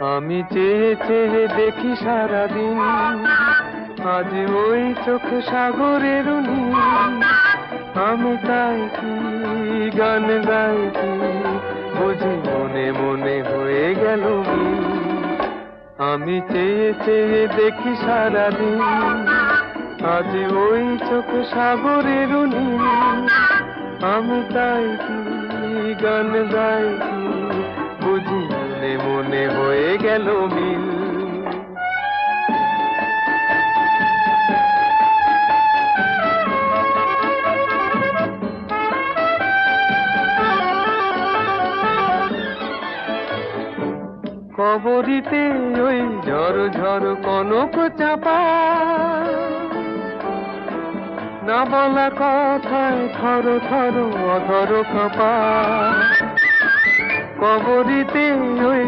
আমি চেয়ে চেয়ে দেখি সারাদিন, আজ ওই চোখে সাগরের নীল। আমি তাই কি গান গাই কি, বুঝি মনে মনে হয়ে গেল মিল। আমি চেয়ে চেয়ে দেখি সারাদিন, আজ ওই চোখে সাগরের নীল। আমি তাই কি গান গাই কি, বুঝি মনে মনে হয়ে গেল মিল। কবরীতে ওই ঝড় ঝড় কনক চাপা, না বলা কথায় থর থর অধর কাঁপা। কবরীতে ওই